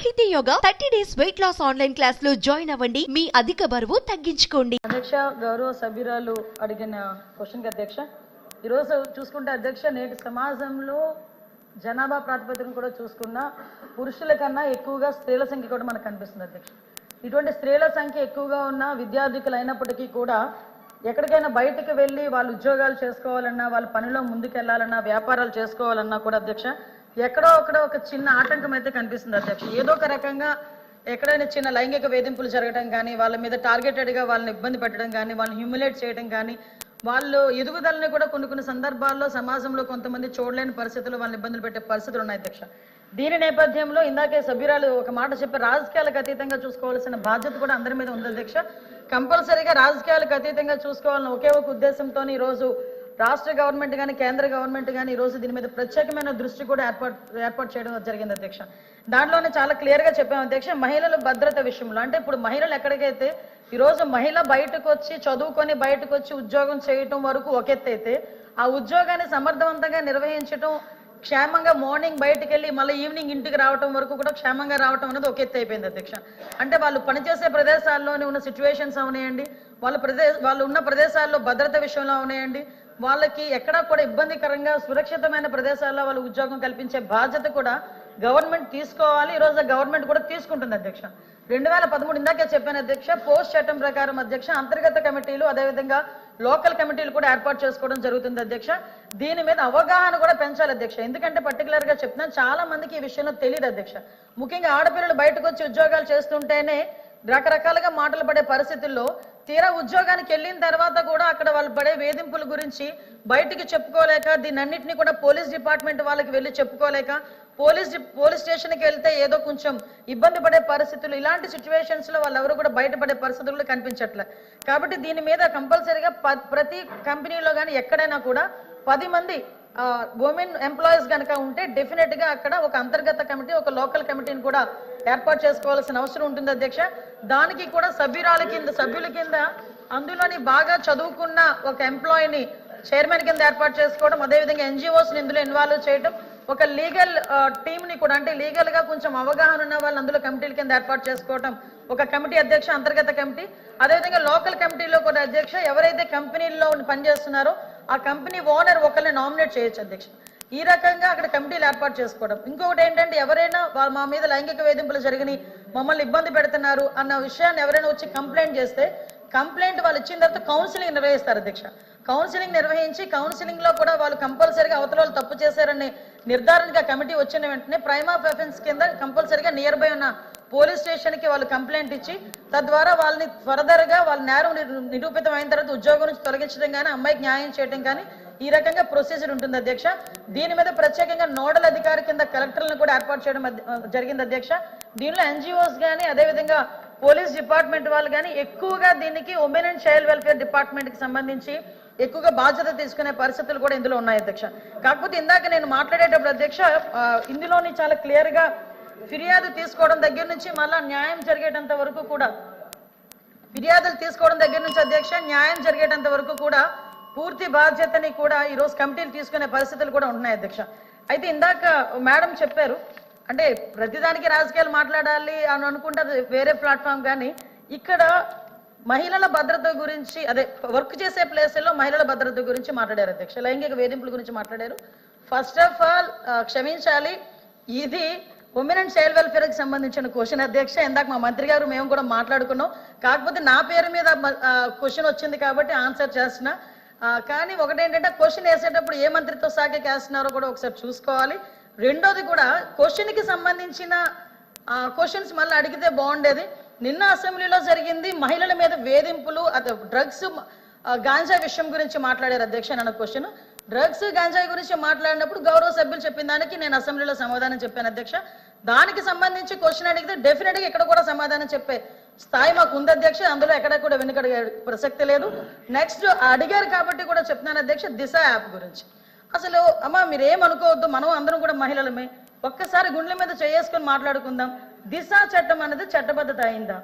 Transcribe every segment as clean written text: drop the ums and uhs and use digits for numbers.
సాహితీ yoga 30 days weight loss online class లో join అవ్వండి. మీ అధిక బరువు తగ్గించుకోండి. అధ్యక్ష, గౌరవ సభ్యురాలు అడిగిన క్వశ్చన్కి అధ్యక్ష, ఈరోజు చూసుకుంటే అధ్యక్ష, నేటి సమాజంలో జనాభా ప్రాతిపదికన కూడా చూసుకున్న పురుషుల కన్నా ఎక్కువగా స్త్రీల సంఖ్య కూడా మనకు కనిపిస్తుంది అధ్యక్ష. ఇటువంటి స్త్రీల సంఖ్య ఎక్కువగా ఉన్న విద్యార్థికులు అయినప్పటికీ కూడా ఎక్కడికైనా బయటకు వెళ్ళి వాళ్ళు ఉద్యోగాలు చేసుకోవాలన్నా, వాళ్ళ పనిలో ముందుకెళ్లాలన్నా, వ్యాపారాలు చేసుకోవాలన్నా కూడా అధ్యక్ష ఎక్కడో ఒక చిన్న ఆటంకం అయితే కనిపిస్తుంది అధ్యక్ష. ఏదో ఒక రకంగా ఎక్కడైనా చిన్న లైంగిక వేధింపులు జరగడం కానీ, వాళ్ళ మీద టార్గెటెడ్గా వాళ్ళని ఇబ్బంది పెట్టడం కానీ, వాళ్ళని హ్యూమిలేట్ చేయడం కానీ, వాళ్ళు ఎదుగుదలని కూడా కొన్ని సందర్భాల్లో సమాజంలో కొంతమంది చూడలేని పరిస్థితులు వాళ్ళని ఇబ్బందులు పెట్టే పరిస్థితులు ఉన్నాయి అధ్యక్ష. దీని నేపథ్యంలో ఇందాకే సభ్యురాలు ఒక మాట చెప్పి, రాజకీయాలకు అతీతంగా చూసుకోవాల్సిన బాధ్యత కూడా అందరి మీద ఉంది అధ్యక్ష. కంపల్సరీగా రాజకీయాలకు అతీతంగా చూసుకోవాలని ఒకే ఒక ఉద్దేశంతో ఈరోజు రాష్ట్ర గవర్నమెంట్ కానీ, కేంద్ర గవర్నమెంట్ కానీ ఈరోజు దీని మీద ప్రత్యేకమైన దృష్టి కూడా ఏర్పాటు చేయడం జరిగింది అధ్యక్ష. దాంట్లోనే చాలా క్లియర్గా చెప్పాము అధ్యక్ష, మహిళల భద్రత విషయంలో. అంటే ఇప్పుడు మహిళలు ఎక్కడికైతే ఈరోజు మహిళ బయటకు వచ్చి చదువుకొని బయటకు వచ్చి ఉద్యోగం చేయటం వరకు ఒక ఎత్తు అయితే, ఆ ఉద్యోగాన్ని సమర్థవంతంగా నిర్వహించడం, క్షేమంగా మార్నింగ్ బయటకు వెళ్ళి మళ్ళీ ఈవినింగ్ ఇంటికి రావడం వరకు కూడా క్షేమంగా రావడం అనేది ఒక ఎత్తు అయిపోయింది అధ్యక్ష. అంటే వాళ్ళు పనిచేసే ప్రదేశాల్లోనే ఉన్న సిచ్యువేషన్స్ అవనాయండి, వాళ్ళు ఉన్న ప్రదేశాల్లో భద్రత విషయంలో అవనాయండి, వాళ్ళకి ఎక్కడా కూడా ఇబ్బందికరంగా సురక్షితమైన ప్రదేశాల్లో వాళ్ళు ఉద్యోగం కల్పించే బాధ్యత కూడా గవర్నమెంట్ తీసుకోవాలి. ఈరోజు గవర్నమెంట్ కూడా తీసుకుంటుంది అధ్యక్ష. 2013 ఇందాకే చెప్పాను అధ్యక్ష, పోస్ట్ చట్టం ప్రకారం అధ్యక్ష అంతర్గత కమిటీలు అదేవిధంగా లోకల్ కమిటీలు కూడా ఏర్పాటు చేసుకోవడం జరుగుతుంది అధ్యక్ష. దీని మీద అవగాహన కూడా పెంచాలి అధ్యక్ష. ఎందుకంటే పర్టికులర్ గా చెప్తున్నాను, చాలా మందికి ఈ విషయంలో తెలియదు అధ్యక్ష. ముఖ్యంగా ఆడపిల్లలు బయటకు వచ్చి ఉద్యోగాలు చేస్తుంటేనే రకరకాలుగా మాటలు పడే పరిస్థితుల్లో తీరా ఉద్యోగానికి వెళ్ళిన తర్వాత కూడా అక్కడ వాళ్ళు పడే వేధింపుల గురించి బయటికి చెప్పుకోలేక, దీన్నన్నింటినీ కూడా పోలీస్ డిపార్ట్మెంట్ వాళ్ళకి వెళ్ళి చెప్పుకోలేక, పోలీస్ స్టేషన్కి వెళ్తే ఏదో కొంచెం ఇబ్బంది పడే పరిస్థితులు, ఇలాంటి సిచ్యువేషన్స్ లో వాళ్ళు ఎవరు కూడా బయటపడే పరిస్థితులు కనిపించట్లే. కాబట్టి దీని మీద కంపల్సరీగా ప్రతి కంపెనీలో కానీ ఎక్కడైనా కూడా 10 మంది ఉమెన్ ఎంప్లాయీస్ కనుక ఉంటే డెఫినెట్ గా అక్కడ ఒక అంతర్గత కమిటీ, ఒక లోకల్ కమిటీని కూడా ఏర్పాటు చేసుకోవాల్సిన అవసరం ఉంటుంది అధ్యక్ష. దానికి కూడా సభ్యుల కింద అందులోని బాగా చదువుకున్న ఒక ఎంప్లాయీని చైర్మన్ కింద ఏర్పాటు చేసుకోవడం, అదేవిధంగా ఎన్జిఓస్ని ఇందులో ఇన్వాల్వ్ చేయడం, ఒక లీగల్ టీంని కూడా, అంటే లీగల్ గా కొంచెం అవగాహన ఉన్న వాళ్ళు అందులో కమిటీల కింద ఏర్పాటు చేసుకోవడం, ఒక కమిటీ అధ్యక్ష, అంతర్గత కమిటీ, అదేవిధంగా లోకల్ కమిటీలో కూడా అధ్యక్ష ఎవరైతే కంపెనీల్లో పనిచేస్తున్నారో ఆ కంపెనీ ఓనర్ ఒకరిని నామినేట్ చేయొచ్చు అధ్యక్ష. ఈ రకంగా అక్కడ కమిటీలు ఏర్పాటు చేసుకోవడం. ఇంకొకటి ఏంటంటే, ఎవరైనా మా మీద లైంగిక వేధింపులు జరిగినాయి, మమ్మల్ని ఇబ్బంది పెడుతున్నారు అన్న విషయాన్ని ఎవరైనా వచ్చి కంప్లైంట్ చేస్తే, కంప్లైంట్ వాళ్ళు ఇచ్చిన తర్వాత కౌన్సిలింగ్ నిర్వహిస్తారు అధ్యక్ష. కౌన్సిలింగ్ నిర్వహించి కౌన్సిలింగ్ లో కూడా వాళ్ళు కంపల్సరీగా అవతల వాళ్ళు తప్పు చేశారని నిర్ధారణగా కమిటీ వచ్చిన వెంటనే ప్రైమ్ ఆఫ్ అఫెన్స్ కింద కంపల్సరీగా నియర్ బై ఉన్న పోలీస్ స్టేషన్ కి వాళ్ళు కంప్లైంట్ ఇచ్చి, తద్వారా వాళ్ళని ఫర్దర్ గా వాళ్ళ నేరం నిరూపితం అయిన తర్వాత ఉద్యోగం నుంచి తొలగించడం కానీ, అమ్మాయికి న్యాయం చేయడం కానీ, ఈ రకంగా ప్రొసీజర్ ఉంటుంది అధ్యక్ష. దీని మీద ప్రత్యేకంగా నోడల్ అధికారి కింద కలెక్టర్లను కూడా ఏర్పాటు చేయడం జరిగింది అధ్యక్ష. దీనిలో ఎన్జిఓస్ కానీ అదేవిధంగా పోలీస్ డిపార్ట్మెంట్ వాళ్ళు కానీ ఎక్కువగా దీనికి women and child welfare department కి సంబంధించి ఎక్కువగా బాధ్యత తీసుకునే పరిస్థితులు కూడా ఇందులో ఉన్నాయి అధ్యక్ష. కాకపోతే ఇందాక నేను మాట్లాడేటప్పుడు అధ్యక్ష, ఇందులోని చాలా క్లియర్ గా ఫిర్యాదు తీసుకోవడం దగ్గర నుంచి మళ్ళా న్యాయం జరిగేటంత వరకు కూడా, ఫిర్యాదులు తీసుకోవడం దగ్గర నుంచి అధ్యక్ష న్యాయం జరిగేటంత వరకు కూడా పూర్తి బాధ్యతని కూడా ఈరోజు కమిటీలు తీసుకునే పరిస్థితులు కూడా ఉన్నాయి అధ్యక్ష. అయితే ఇందాక మేడం చెప్పారు, అంటే ప్రతిదానికి రాజకీయాలు మాట్లాడాలి అని అనుకుంటే అది వేరే ప్లాట్ఫామ్, కానీ ఇక్కడ మహిళల భద్రత గురించి, అదే వర్క్ చేసే ప్లేసుల్లో మహిళల భద్రత గురించి మాట్లాడారు అధ్యక్ష. లైంగిక వేధింపుల గురించి మాట్లాడారు. ఫస్ట్ ఆఫ్ ఆల్ క్షమించాలి, ఇది ఉమెన్ అండ్ చైల్డ్ వెల్ఫేర్ కి సంబంధించిన క్వశ్చన్ అధ్యక్ష. ఇందాక మా మంత్రి గారు మేము కూడా మాట్లాడుకున్నాం, కాకపోతే నా పేరు మీద క్వశ్చన్ వచ్చింది కాబట్టి ఆన్సర్ చేస్తున్నా. కానీ ఒకటేంటంటే, క్వశ్చన్ వేసేటప్పుడు ఏ మంత్రిత్వ శాఖకి వేస్తున్నారో కూడా ఒకసారి చూసుకోవాలి. రెండోది కూడా క్వశ్చన్ కి సంబంధించిన క్వశ్చన్స్ మళ్ళీ అడిగితే బాగుండేది. నిన్న అసెంబ్లీలో జరిగింది మహిళల మీద వేధింపులు, డ్రగ్స్ గాంజా విషయం గురించి మాట్లాడారు అధ్యక్ష. నన్న క్వశ్చన్ డ్రగ్స్ గాంజాయి గురించి మాట్లాడినప్పుడు గౌరవ సభ్యులు చెప్పిన దానికి నేను అసెంబ్లీలో సమాధానం చెప్పాను అధ్యక్ష. దానికి సంబంధించి క్వశ్చన్ అడిగితే డెఫినెట్ గా ఇక్కడ కూడా సమాధానం చెప్పే స్థాయి మాకు ఉంది అధ్యక్ష. అందులో ఎక్కడ కూడా వెనుకడిగే ప్రసక్తి లేదు. నెక్స్ట్ అడిగారు కాబట్టి కూడా చెప్తున్నాను అధ్యక్ష, దిశ యాప్ గురించి. అసలు అమ్మ మీరేమనుకోవద్దు, మనం అందరం కూడా మహిళలమే, ఒక్కసారి గుండెల మీద చేసుకొని మాట్లాడుకుందాం. దిశ చట్టం అనేది చట్టబద్ధత అయిందా?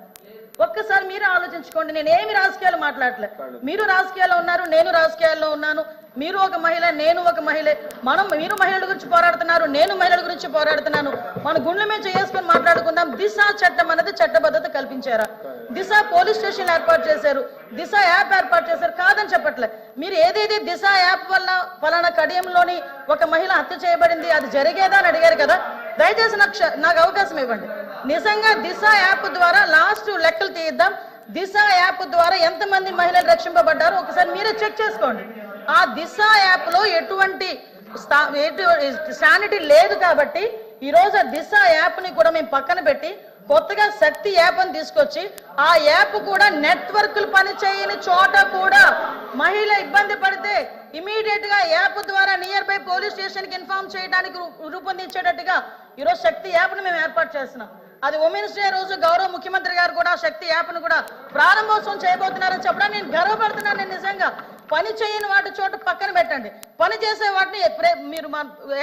ఒక్కసారి మీరు ఆలోచించుకోండి. నేను ఏమి రాజకీయాలు మాట్లాడలే. మీరు రాజకీయాల్లో ఉన్నారు, నేను రాజకీయాల్లో ఉన్నాను. మీరు ఒక మహిళ, నేను ఒక మహిళే. మీరు మహిళల గురించి పోరాడుతున్నారు, నేను మహిళల గురించి పోరాడుతున్నాను. మన గుండెల మీద చేసుకొని మాట్లాడుకుందాం. దిశ చట్టం అనేది చట్టబద్ధత కల్పించారా? దిశ పోలీస్ స్టేషన్ ఏర్పాటు చేశారు, దిశ యాప్ ఏర్పాటు చేశారు, కాదని చెప్పట్లే. మీరు ఏదైతే దిశ యాప్ వల్ల ఫలానా కడియంలోని ఒక మహిళ హత్య చేయబడింది, అది జరిగేదా అని అడిగారు కదా. దయచేసి నాకు అవకాశం ఇవ్వండి. నిజంగా దిశ యాప్ ద్వారా లాస్ట్ లెక్కలు తీద్దాం. దిశ యాప్ ద్వారా ఎంతమంది మహిళలు రక్షింపబడ్డారో ఒకసారి మీరే చెక్ చేసుకోండి. ఆ దిశ యాప్ లో ఎటువంటి శానిటీ లేదు కాబట్టి ఈ రోజు ఆ దిశ యాప్ ని కూడా మేము పక్కన పెట్టి కొత్తగా శక్తి యాప్ అని తీసుకొచ్చి ఆ యాప్ కూడా నెట్వర్క్లు పనిచేయని చోట కూడా మహిళ ఇబ్బంది పడితే ఇమీడియట్ గా యాప్ ద్వారా నియర్ బై పోలీస్ స్టేషన్ కి ఇన్ఫార్మ్ చేయడానికి రూపొందించేటట్టుగా ఈరోజు శక్తి యాప్ ని మేము ఏర్పాటు చేస్తున్నాం. అది ఉమెన్స్ డే రోజు గౌరవ ముఖ్యమంత్రి గారు కూడా శక్తి యాప్ ను కూడా ప్రారంభోత్సవం చేయబోతున్నారని చెప్పడం నేను గర్వపడుతున్నాను. నేను నిజంగా పని చేయని వాటి చోట పక్కన పెట్టండి, పని చేసే వాటిని మీరు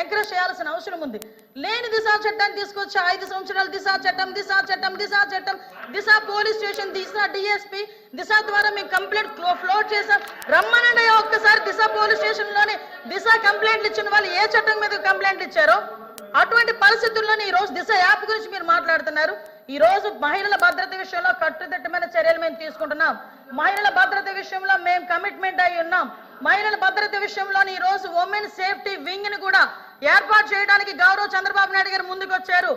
ఎంకరేజ్ చేయాల్సిన అవసరం ఉంది. లేని దిశ చట్టాన్ని తీసుకొచ్చి 5 సంవత్సరాలు దిశ చట్టం, దిశ చట్టం, దిశ చట్టం, దిశ పోలీస్ స్టేషన్, దిశ డిఎస్పీ, దిశ ద్వారా మేము కంప్లైంట్ ఫ్లోట్ చేసాం. రమ్మనండి ఒక్కసారి దిశ పోలీస్ స్టేషన్ లోని దిశ కంప్లైంట్లు ఇచ్చిన వాళ్ళు ఏ చట్టం మీద కంప్లైంట్లు ఇచ్చారో అటువంటి పరిస్థితుల్లోనే ఈ రోజు దిశ యాప్ గురించి మీరు మాట్లాడుతున్నారు. ఈ రోజు మహిళల భద్రత విషయంలో కట్టుదిట్టమైన చర్యలు మేము తీసుకుంటున్నాం. మహిళల భద్రత విషయంలో మేము కమిట్మెంట్ అయి ఉన్నాం. మహిళల భద్రత విషయంలో ఈ రోజు ఉమెన్ సేఫ్టీ వింగ్ ని కూడా ఏర్పాటు చేయడానికి గౌరవ చంద్రబాబు నాయుడు గారు ముందుకు వచ్చారు.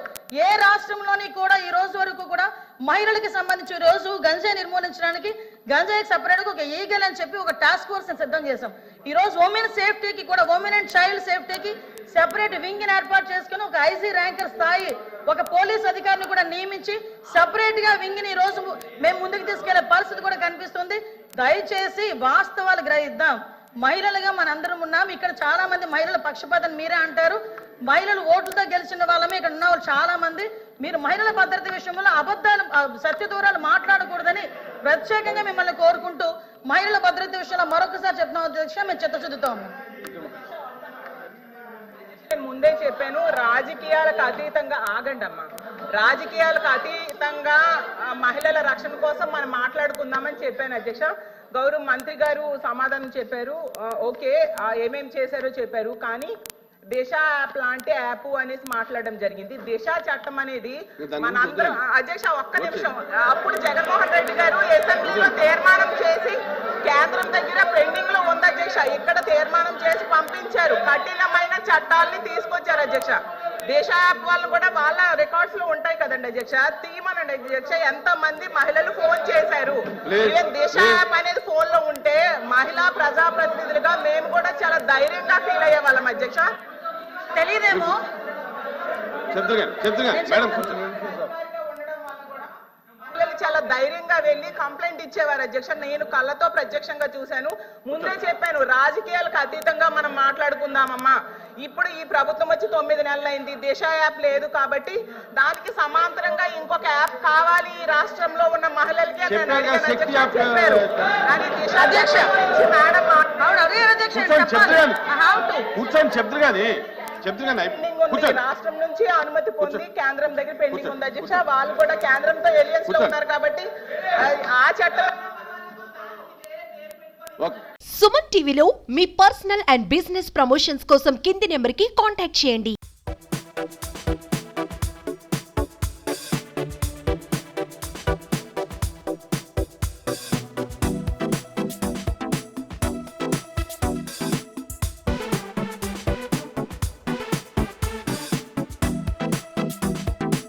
ఏ రాష్ట్రంలోని కూడా ఈ రోజు వరకు కూడా మహిళలకు సంబంధించి ఈ రోజు గంజాయి నిర్మూలించడానికి గంజాయికి సపరేట్ గా ఒక ఈగల్ అని చెప్పి ఒక టాస్క్ ఫోర్స్ సిద్ధం చేశాం. ఈ రోజు ఉమెన్ సేఫ్టీకి కూడా ఉమెన్ అండ్ చైల్డ్ సేఫ్టీకి సెపరేట్ వింగ్ ని ఏర్పాటు చేసుకుని ఒక ఐజీ ర్యాంకర్ స్థాయి ఒక పోలీస్ అధికారిని కూడా నియమించి సపరేట్ గా వింగ్ ని ఈ రోజు మేము ముందుకు తీసుకెళ్లే పరిస్థితి కూడా కనిపిస్తుంది. దయచేసి వాస్తవాలు గ్రహిద్దాం. మహిళలుగా మనందరం ఉన్నాం. ఇక్కడ చాలా మంది మహిళల పక్షపాతం మీరే అంటారు. మహిళలు ఓట్లతో గెలిచిన వాళ్ళమే ఇక్కడ ఉన్న వాళ్ళు చాలా మంది. మీరు మహిళల భద్రత విషయంలో అబద్ధాలు సత్యదూరాలు మాట్లాడకూడదని ప్రత్యేకంగా మిమ్మల్ని కోరుకుంటూ మహిళల భద్రత విషయంలో మరొకసారి చెప్తున్నాం అధ్యక్ష, మేము చిత్తశుద్ధితో ఉన్నాం. ముందే చెప్పాను, రాజకీయాలకు అతీతంగా ఆగండి అమ్మా. రాజకీయాలకు అతీతంగా మహిళల రక్షణ కోసం మనం మాట్లాడుకుందామని చెప్పాను అధ్యక్ష. గౌరవ మంత్రి గారు సమాధానం చెప్పారు, ఓకే ఏమేం చేశారో చెప్పారు. కానీ దిశ యాప్ లాంటి యాప్ అనేసి మాట్లాడడం జరిగింది. దిశ చట్టం అనేది మనందరం అధ్యక్ష ఒక్క నిమిషం, అప్పుడు జగన్మోహన్ రెడ్డి గారు అసెంబ్లీలో తీర్మానం చేసి కేంద్రం దగ్గర పెండింగ్ లో ఉంది అధ్యక్ష. ఇక్కడ తీర్మానం చేసి పంపించారు, కఠినమైన చట్టాలని తీసుకొచ్చారు అధ్యక్ష. దిశ యాప్ వాళ్ళు కూడా వాళ్ళ రికార్డ్స్ లో ఉంటాయి కదండి అధ్యక్ష, తీయమనండి అధ్యక్ష. ఎంత మంది మహిళలు ఫోన్ చేశారు. ఈవెన్ దిశ యాప్ అనేది ఫోన్ లో ఉంటే మహిళా ప్రజాప్రతినిధులుగా మేము కూడా చాలా ధైర్యంగా ఫీల్ అయ్యే వాళ్ళం అధ్యక్ష. తెలియదేమో చాలా ధైర్యంగా వెళ్ళి కంప్లైంట్ ఇచ్చేవారు అధ్యక్ష. నేను కళ్ళతో ప్రత్యక్షంగా చూశాను. ముందే చెప్పాను, రాజకీయాలకు అతీతంగా మనం మాట్లాడుకుందామమ్మా. ఇప్పుడు ఈ ప్రభుత్వం వచ్చి 9 నెలలైంది, దిశ యాప్ లేదు కాబట్టి దానికి సమాంతరంగా ఇంకొక యాప్ కావాలి ఈ రాష్ట్రంలో ఉన్న మహిళలకి చెప్పారు. కానీ దిశ అధ్యక్ష మేడం రాష్ట్రం నుంచి అనుమతి పొంది కేంద్రం దగ్గర పెండింగ్ ఉంది అధ్యక్ష. వాళ్ళు కూడా కేంద్రంతో ఎలియన్స్ లో ఉన్నారు కాబట్టి ఆ చట్టం. సుమన్ టీవీలో మీ పర్సనల్ అండ్ బిజినెస్ ప్రమోషన్స్ కోసం కింది నెంబర్ కి కాంటాక్ట్ చేయండి.